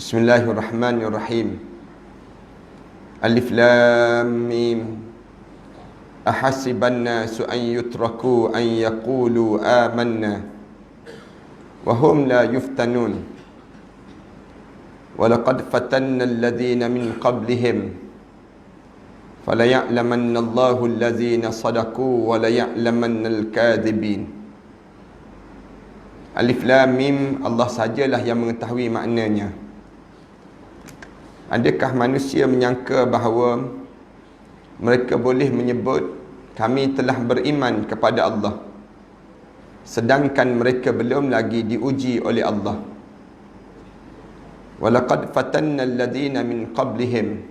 Bismillahirrahmanirrahim. Alif Lam Mim. Ahasiban nasu an yutraku an yaqulu amanna wa hum la yuftanun. Wa laqad fatanna alladhina min qablihim fala ya'lamanna Allahu alladhina sadaqu wa la ya'lamanna al-kadhibin. Alif Lam Mim, Allah sajalah yang mengetahui maknanya. Adakah manusia menyangka bahawa mereka boleh menyebut kami telah beriman kepada Allah, sedangkan mereka belum lagi diuji oleh Allah? Walaqad fatanna alladhina min qablihim,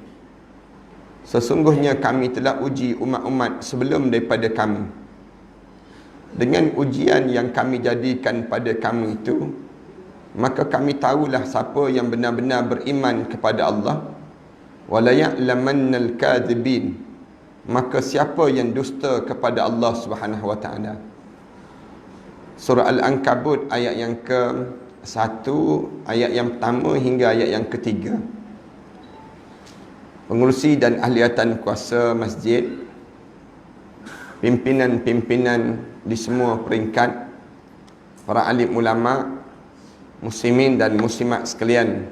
sesungguhnya kami telah uji umat-umat sebelum daripada kamu. Dengan ujian yang kami jadikan pada kamu itu, maka kami tahulah siapa yang benar-benar beriman kepada Allah. Wala ya'lamannal kadhibin, maka siapa yang dusta kepada Allah Subhanahu wa taala. Surah Al-Ankabut ayat yang ke-1, ayat yang pertama hingga ayat yang ketiga. Pengurusi dan ahliatan kuasa masjid, pimpinan-pimpinan di semua peringkat, para alim ulama, muslimin dan muslimat sekalian,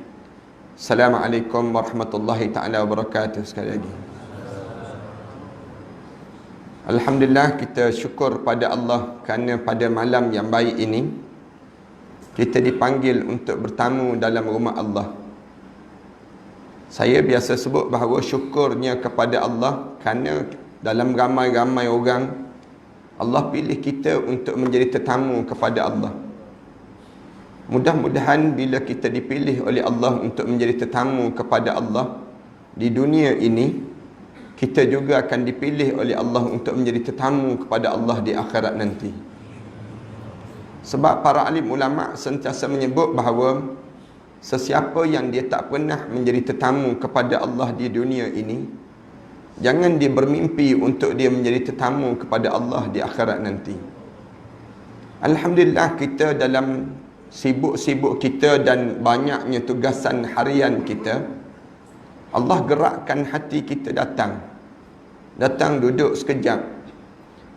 Assalamualaikum warahmatullahi ta'ala wabarakatuh. Sekali lagi, Alhamdulillah, kita syukur pada Allah kerana pada malam yang baik ini kita dipanggil untuk bertamu dalam rumah Allah. Saya biasa sebut bahawa syukurnya kepada Allah kerana dalam ramai-ramai orang, Allah pilih kita untuk menjadi tetamu kepada Allah. Mudah-mudahan bila kita dipilih oleh Allah untuk menjadi tetamu kepada Allah di dunia ini, kita juga akan dipilih oleh Allah untuk menjadi tetamu kepada Allah di akhirat nanti. Sebab para alim ulama sentiasa menyebut bahawa sesiapa yang dia tak pernah menjadi tetamu kepada Allah di dunia ini, jangan dia bermimpi untuk dia menjadi tetamu kepada Allah di akhirat nanti. Alhamdulillah, kita dalam sibuk-sibuk kita dan banyaknya tugasan harian kita, Allah gerakkan hati kita datang duduk sekejap.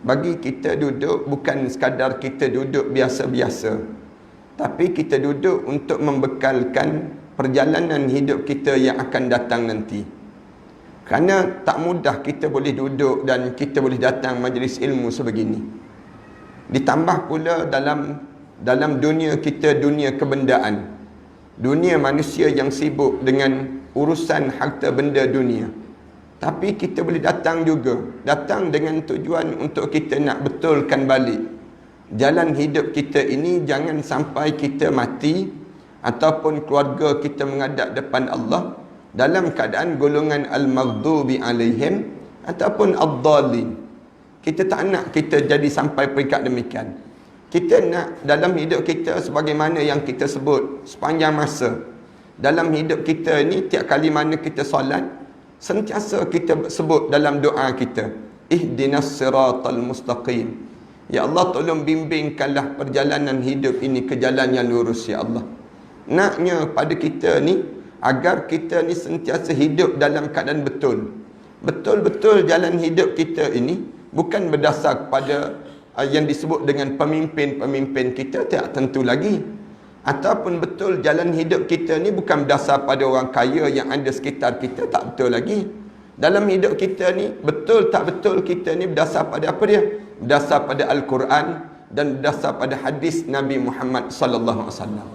Bagi kita duduk bukan sekadar kita duduk biasa-biasa, tapi kita duduk untuk membekalkan perjalanan hidup kita yang akan datang nanti. Kerana tak mudah kita boleh duduk dan kita boleh datang majlis ilmu sebegini. Ditambah pula dalam dunia kita, dunia kebendaan, dunia manusia yang sibuk dengan urusan harta benda dunia. Tapi kita boleh datang juga, datang dengan tujuan untuk kita nak betulkan balik jalan hidup kita ini. Jangan sampai kita mati ataupun keluarga kita menghadap depan Allah dalam keadaan golongan al-maghdubi alaihim ataupun ad-dallin. Kita tak nak kita jadi sampai peringkat demikian. Kita nak dalam hidup kita, sebagaimana yang kita sebut sepanjang masa dalam hidup kita ni, tiap kali mana kita solat, sentiasa kita sebut dalam doa kita, ihdinas siratal mustaqim. Ya Allah, tolong bimbingkanlah perjalanan hidup ini ke jalan yang lurus, ya Allah. Naknya pada kita ni, agar kita ni sentiasa hidup dalam keadaan betul. Betul-betul jalan hidup kita ini bukan berdasar kepada yang disebut dengan pemimpin-pemimpin kita, tak tentu lagi. Ataupun betul jalan hidup kita ni bukan berdasar pada orang kaya yang ada sekitar kita, tak betul lagi. Dalam hidup kita ni, betul tak betul kita ni berdasar pada apa dia? Berdasar pada Al-Quran dan berdasar pada hadis Nabi Muhammad sallallahu alaihi wasallam.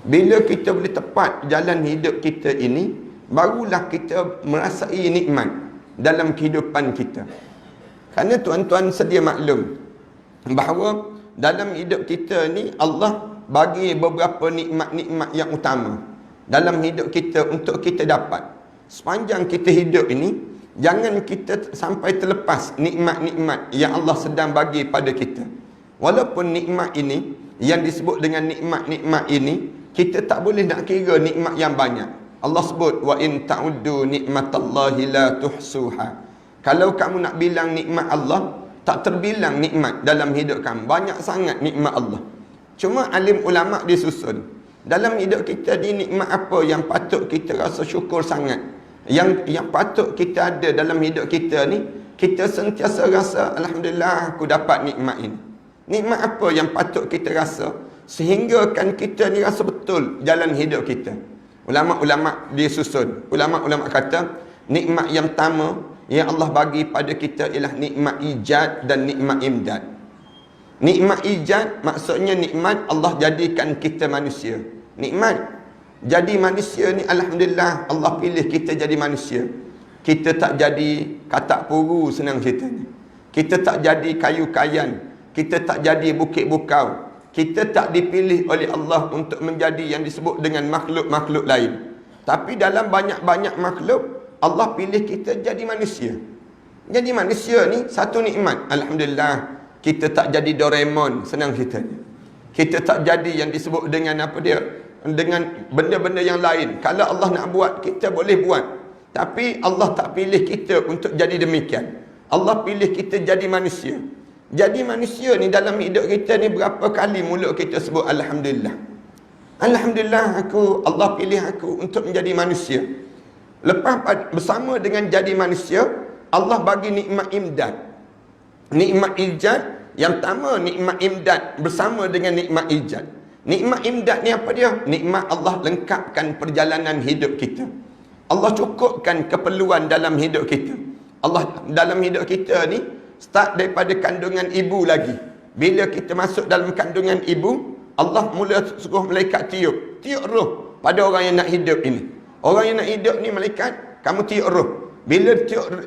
Bila kita boleh tepat jalan hidup kita ini, barulah kita merasai nikmat dalam kehidupan kita. Kerana tuan-tuan sedia maklum bahawa dalam hidup kita ni, Allah bagi beberapa nikmat-nikmat yang utama dalam hidup kita untuk kita dapat. Sepanjang kita hidup ini, jangan kita sampai terlepas nikmat-nikmat yang Allah sedang bagi pada kita. Walaupun nikmat ini, yang disebut dengan nikmat-nikmat ini, kita tak boleh nak kira nikmat yang banyak. Allah sebut, wa in ta'uddu nikmatallahi la tuhsuha. Kalau kamu nak bilang nikmat Allah, tak terbilang nikmat dalam hidup kamu. Banyak sangat nikmat Allah. Cuma alim ulama' disusun, Dalam hidup kita ni nikmat apa yang patut kita rasa syukur sangat? Yang patut kita ada dalam hidup kita ni, kita sentiasa rasa alhamdulillah aku dapat nikmat ini. Nikmat apa yang patut kita rasa sehingga kan kita ni rasa betul jalan hidup kita? Ulama-ulama dia susun. Ulama-ulama kata nikmat yang pertama yang Allah bagi pada kita ialah nikmat ijad dan nikmat imdad. Nikmat ijad maksudnya nikmat Allah jadikan kita manusia. Nikmat jadi manusia ni alhamdulillah Allah pilih kita jadi manusia. Kita tak jadi katak puru, senang ceritanya. Kita tak jadi kayu kayan. Kita tak jadi bukit bukau. Kita tak dipilih oleh Allah untuk menjadi yang disebut dengan makhluk-makhluk lain. Tapi dalam banyak-banyak makhluk Allah pilih kita jadi manusia. Jadi manusia ni satu nikmat. Alhamdulillah kita tak jadi Doraemon, senang ceritanya. Kita tak jadi yang disebut dengan apa dia, dengan benda-benda yang lain. Kalau Allah nak buat, kita boleh buat. Tapi Allah tak pilih kita untuk jadi demikian. Allah pilih kita jadi manusia. Jadi manusia ni dalam hidup kita ni berapa kali mulut kita sebut alhamdulillah. Alhamdulillah Allah pilih aku untuk menjadi manusia. Lepas bersama dengan jadi manusia, Allah bagi nikmat imdad. Nikmat ijad yang pertama, nikmat imdad bersama dengan nikmat ijad. Nikmat imdad ni apa dia? Nikmat Allah lengkapkan perjalanan hidup kita. Allah cukupkan keperluan dalam hidup kita. Allah dalam hidup kita ni start daripada kandungan ibu lagi. Bila kita masuk dalam kandungan ibu, Allah mula suruh malaikat tiup roh pada orang yang nak hidup ini. Orang yang nak hidup ni malaikat, kamu tiup roh. Bila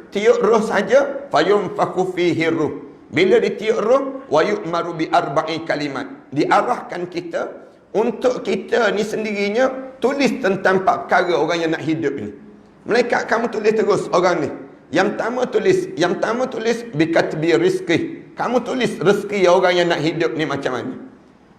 tiup roh saja, fayunfakhu fihi ruh. Bila ditiup roh, wa yu'maru bi arba'i kalimat. Diarahkan kita untuk kita ni sendirinya tulis tentang 4 perkara orang yang nak hidup ni. Malaikat kamu tulis terus orang ni. Yang pertama tulis bi katbi rizqi. Kamu tulis rezeki orang yang nak hidup ni macam mana.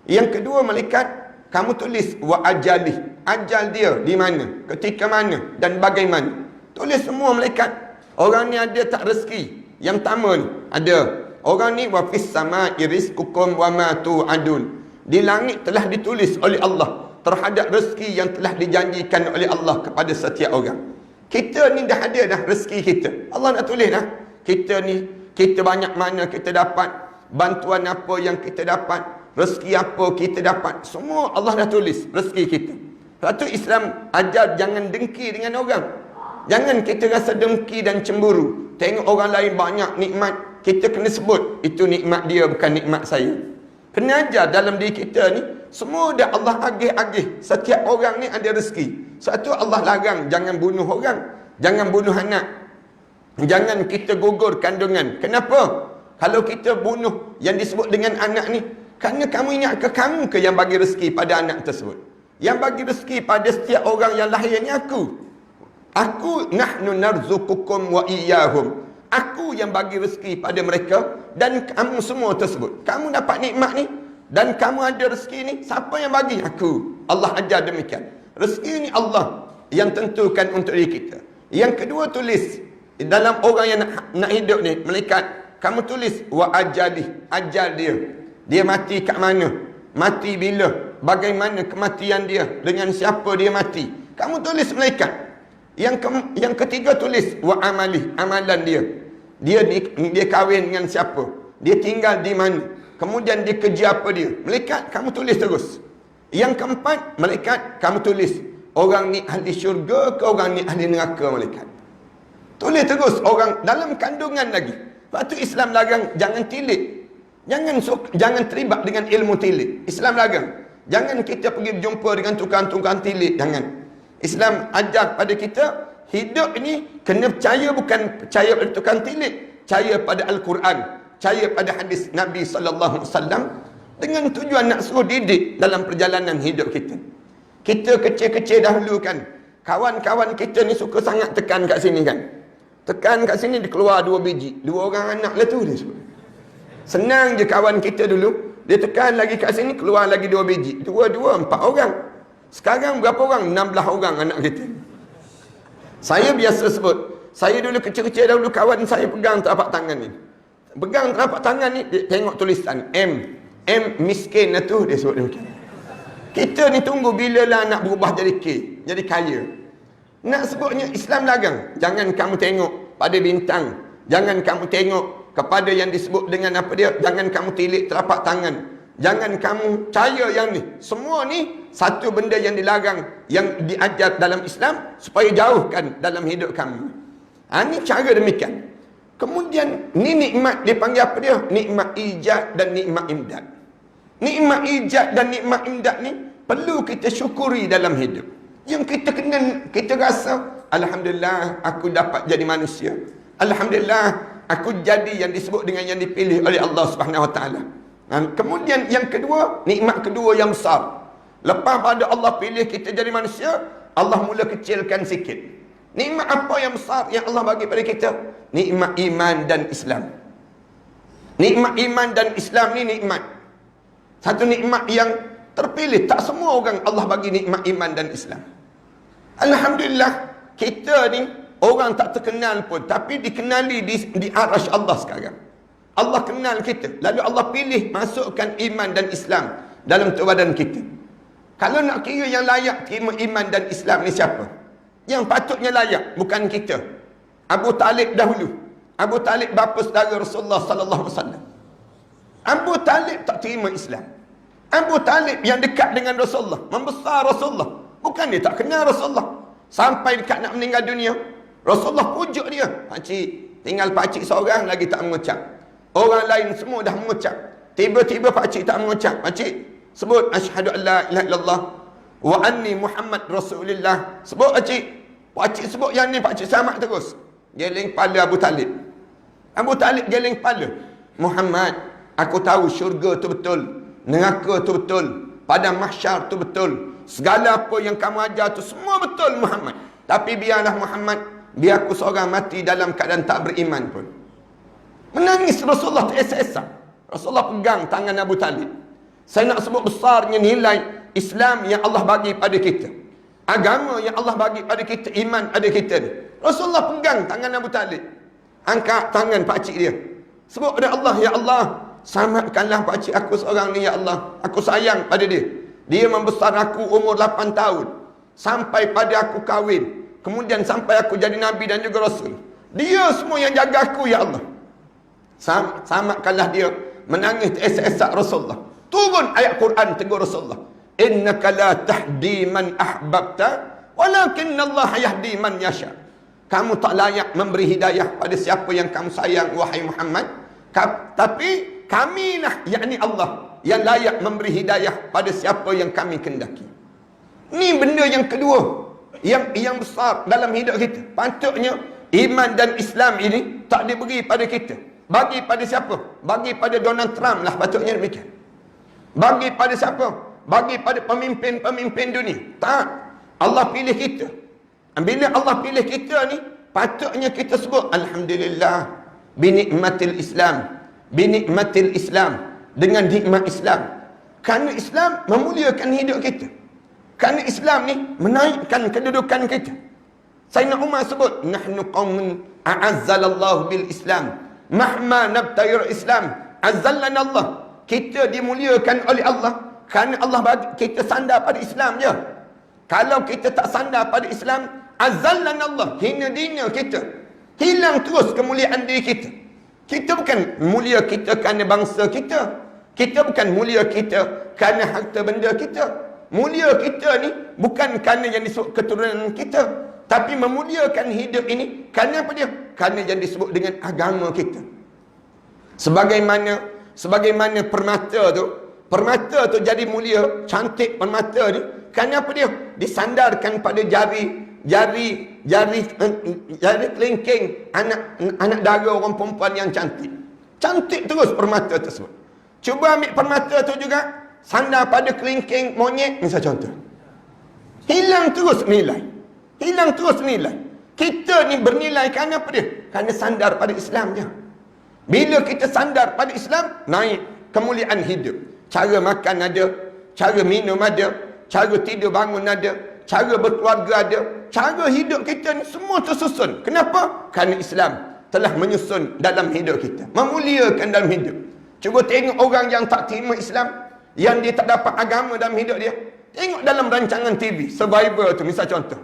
Yang kedua malaikat, kamu tulis wa ajali. Ajal dia di mana, ketika mana dan bagaimana. Tulis semua malaikat. Orang ni ada tak rezeki? Yang pertama ni ada. Orang ni wa fis sama'i rizqukum wa ma tu'adun. Di langit telah ditulis oleh Allah terhadap rezeki yang telah dijanjikan oleh Allah kepada setiap orang. Kita ni dah ada dah rezeki kita. Allah nak tulis dah. Kita ni, kita banyak mana kita dapat, bantuan apa yang kita dapat, rezeki apa kita dapat, semua Allah dah tulis rezeki kita. Lepas tu Islam ajar jangan dengki dengan orang. Jangan kita rasa dengki dan cemburu. Tengok orang lain banyak nikmat, kita kena sebut itu nikmat dia bukan nikmat saya. Kena ajar dalam diri kita ni semua dah Allah agih-agih. Setiap orang ni ada rezeki. Satu Allah larang jangan bunuh orang, jangan bunuh anak, jangan kita gugur kandungan. Kenapa? Kalau kita bunuh yang disebut dengan anak ni, kerana kamu ingat ke kamu ke yang bagi rezeki pada anak tersebut? Yang bagi rezeki pada setiap orang yang lahir ni aku. Aku nahnu narzuqukum wa iyyahum. Aku yang bagi rezeki pada mereka dan kamu semua tersebut. Kamu dapat nikmat ni dan kamu ada rezeki ni, siapa yang bagi? Aku. Allah ajar demikian. Rezeki ni Allah yang tentukan untuk diri kita. Yang kedua tulis dalam orang yang nak hidup ni, malaikat, kamu tulis wa ajali, ajal dia. Dia mati kat mana? Mati bila? Bagaimana kematian dia? Dengan siapa dia mati? Kamu tulis malaikat. Yang ketiga tulis wa amali, amalan dia. Dia kahwin dengan siapa? Dia tinggal di mana? Kemudian dia kerja apa dia? Malaikat kamu tulis terus. Yang keempat, malaikat kamu tulis orang ni ahli syurga ke orang ni ahli neraka, malaikat. Tulis terus orang dalam kandungan lagi. Lepas tu Islam larang jangan tilik. Jangan terlibat dengan ilmu tilik. Islam larang. Jangan kita pergi berjumpa dengan tukang-tukang tilik, jangan. Islam ajar pada kita hidup ini kena percaya, bukan percaya pada tukang tilik, percaya pada Al-Quran, percaya pada hadis Nabi SAW dengan tujuan nak suruh didik dalam perjalanan hidup kita. Kita kecil-kecil dahulu kan, kawan-kawan kita ni suka sangat tekan kat sini kan. Tekan kat sini dia keluar 2 biji, 2 orang anak lah tu dia sebut. Senang je kawan kita dulu, dia tekan lagi kat sini keluar lagi 2 biji, 2, 4 orang. Sekarang berapa orang? 16 orang anak kita. Saya biasa sebut, saya dulu kecil-kecil dahulu kawan saya pegang telapak tangan ni. Pegang telapak tangan ni, dia tengok tulisan M miskin lah tu, dia sebut demikian. Kita ni tunggu bila lah nak berubah jadi jadi kaya. Nak sebutnya Islam dagang. Jangan kamu tengok pada bintang. Jangan kamu tengok kepada yang disebut dengan apa dia. Jangan kamu tilik telapak tangan. Jangan kamu percaya yang ni. Semua ni satu benda yang dilarang, yang diajar dalam Islam supaya jauhkan dalam hidup kamu. Ini cara demikian. Kemudian ni nikmat dipanggil apa dia? Nikmat ijad dan nikmat imdad. Nikmat ijad dan nikmat imdad ni perlu kita syukuri dalam hidup. Yang kita kena, kita rasa alhamdulillah aku dapat jadi manusia. Alhamdulillah aku jadi yang disebut dengan yang dipilih oleh Allah Subhanahu Wa Taala. Kemudian yang kedua, nikmat kedua yang besar. Lepas pada Allah pilih kita jadi manusia, Allah mula kecilkan sikit. Nikmat apa yang besar yang Allah bagi pada kita? Nikmat iman dan Islam. Nikmat iman dan Islam ni nikmat. Satu nikmat yang terpilih. Tak semua orang Allah bagi nikmat iman dan Islam. Alhamdulillah, kita ni orang tak terkenal pun, tapi dikenali di arash Allah sekarang. Allah kenal kita. Lalu Allah pilih masukkan iman dan Islam dalam tubuh badan kita. Kalau nak kira yang layak terima iman dan Islam ni siapa? Yang patutnya layak bukan kita. Abu Talib dahulu. Abu Talib bapa saudara Rasulullah sallallahu alaihi wasallam. Abu Talib tak terima Islam. Abu Talib yang dekat dengan Rasulullah, membesar Rasulullah. Bukan dia tak kenal Rasulullah. Sampai dekat nak meninggal dunia, Rasulullah pujuk dia. Pakcik, tinggal pakcik seorang lagi tak mengucap. Orang lain semua dah mengucap. Tiba-tiba pakcik tak mengucap. Pakcik sebut asyhadu an la ilaha illallah wa anni Muhammad Rasulullah. Sebut pakcik. Pakcik sebut yang ni, pakcik selamat terus. Geleng kepala Abu Talib. Abu Talib geleng kepala. Muhammad, aku tahu syurga tu betul, neraka tu betul, padang mahsyar tu betul. Segala apa yang kamu ajar tu semua betul Muhammad. Tapi biarlah Muhammad, biar aku seorang mati dalam keadaan tak beriman pun. Menangis Rasulullah teresa-esa. Rasulullah pegang tangan Abu Talib. Saya nak sebut besarnya nilai Islam yang Allah bagi pada kita. Agama yang Allah bagi pada kita, iman pada kita ni. Rasulullah pegang tangan Abu Talib. Angkat tangan pakcik dia. Sebut pada Allah, ya Allah, selamatkanlah pakcik aku seorang ni ya Allah. Aku sayang pada dia. Dia membesar aku umur 8 tahun. Sampai pada aku kahwin. Kemudian sampai aku jadi Nabi dan juga Rasul. Dia semua yang jaga aku ya Allah. Selamatkanlah dia. Menangis esak-esak Rasulullah. Turun ayat Quran tegur Rasulullah. Innaka la tahdi man ahbabta walakinna Allah yahdi man yasha. Kamu tak layak memberi hidayah pada siapa yang kamu sayang wahai Muhammad. Tapi kamilah, yakni Allah, yang layak memberi hidayah pada siapa yang kami kendaki. Ini benda yang kedua yang besar dalam hidup kita. Patutnya iman dan Islam ini tak diberi pada kita. Bagi pada siapa? Bagi pada Donald Trump lah patutnya demikian. Bagi pada siapa? Bagi pada pemimpin-pemimpin dunia. Tak. Allah pilih kita. Bila Allah pilih kita ni, patutnya kita sebut alhamdulillah binikmatil Islam. Binikmatil Islam, dengan nikmat Islam. Kerana Islam memuliakan hidup kita. Kerana Islam ni menaikkan kedudukan kita. Sayyidina Umar sebut, nahnu qaumun a'azzalallahu bil Islam. Mahma nabtayir Islam, azzallana Allah. Kita dimuliakan oleh Allah kerana Allah bagi kita sandar pada Islam je. Kalau kita tak sandar pada Islam, azzallana Allah, hina dina kita. Hilang terus kemuliaan diri kita. Kita bukan mulia kita kerana bangsa kita. Kita bukan mulia kita kerana harta benda kita. Mulia kita ni bukan kerana yang disebut keturunan kita, tapi memuliakan hidup ini kerana apa dia? Kerana yang disebut dengan agama kita. Sebagaimana permata tu jadi mulia, cantik permata ni kerana apa dia? Disandarkan pada jari kelingking anak dara orang perempuan yang cantik. Cantik terus permata tersebut. Cuba ambil permata tu juga sandar pada kelingking monyet, misal contoh. Hilang terus nilai. Kita ni bernilai kerana apa dia? Kerana sandar pada Islam je. Bila kita sandar pada Islam, naik kemuliaan hidup. Cara makan ada, cara minum ada, cara tidur bangun ada, cara berkeluarga ada, cara hidup kita ni semua tersusun. Kenapa? Kerana Islam telah menyusun dalam hidup kita, memuliakan dalam hidup. Cuba tengok orang yang tak terima Islam, yang dia tak dapat agama dalam hidup dia. Tengok dalam rancangan TV, Survivor tu misal contoh.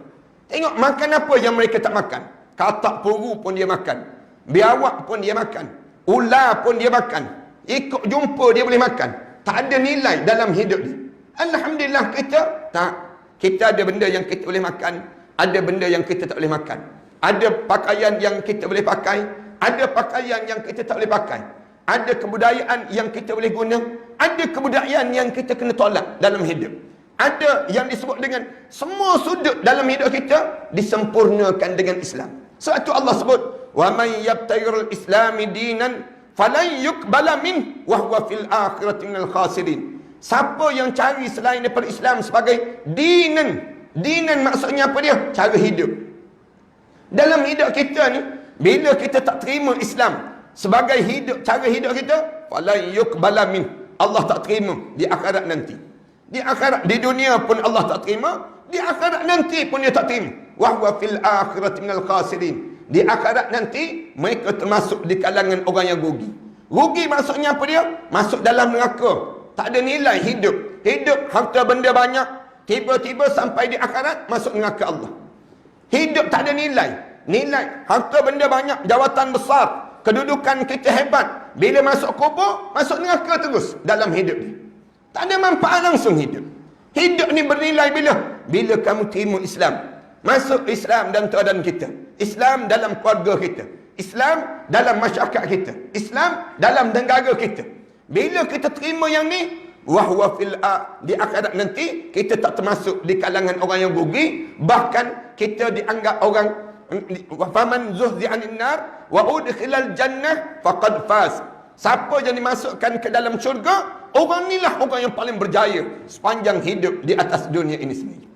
Tengok makan apa yang mereka tak makan. Katak puru pun dia makan. Biawak pun dia makan. Ular pun dia makan. Ikut jumpa dia boleh makan. Tak ada nilai dalam hidup dia. Alhamdulillah kita tak. Kita ada benda yang kita boleh makan. Ada benda yang kita tak boleh makan. Ada pakaian yang kita boleh pakai. Ada pakaian yang kita tak boleh pakai. Ada kebudayaan yang kita boleh guna. Ada kebudayaan yang kita kena tolak dalam hidup. Ada yang disebut dengan semua sudut dalam hidup kita disempurnakan dengan Islam. Sebab itu Allah sebut, "Wa may yabtaghirul islami dinan falan yuqbala min wa huwa fil akhirati minal khasirin." Siapa yang cari selain daripada Islam sebagai dinan. Dinan maksudnya apa dia? Cara hidup. Dalam hidup kita ni, bila kita tak terima Islam sebagai hidup, cara hidup kita, falan yuqbala min. Allah tak terima di akhirat nanti. Di akhirat, di dunia pun Allah tak terima, di akhirat nanti pun dia tak terima. Wa huwa fil akhirati minal khasirin. Di akhirat nanti mereka termasuk di kalangan orang yang rugi. Rugi maksudnya apa dia? Masuk dalam neraka. Tak ada nilai hidup. Hidup harta benda banyak, tiba-tiba sampai di akhirat masuk neraka Allah. Hidup tak ada nilai. Nilai harta benda banyak, jawatan besar, kedudukan kita hebat. Bila masuk kubur, masuk neraka terus dalam hidup dia. Tak ada manfaat langsung hidup. Hidup ni bernilai bila? Bila kamu terima Islam. Masuk Islam dalam keadaan kita. Islam dalam keluarga kita. Islam dalam masyarakat kita. Islam dalam negara kita. Bila kita terima yang ni, wahwa fil di akhirat nanti, kita tak termasuk di kalangan orang yang rugi. Bahkan kita dianggap orang, faman zuhzi anin nar wa udkhilal jannah faqad faz. Siapa yang dimasukkan ke dalam syurga, orang inilah orang yang paling berjaya sepanjang hidup di atas dunia ini sendiri.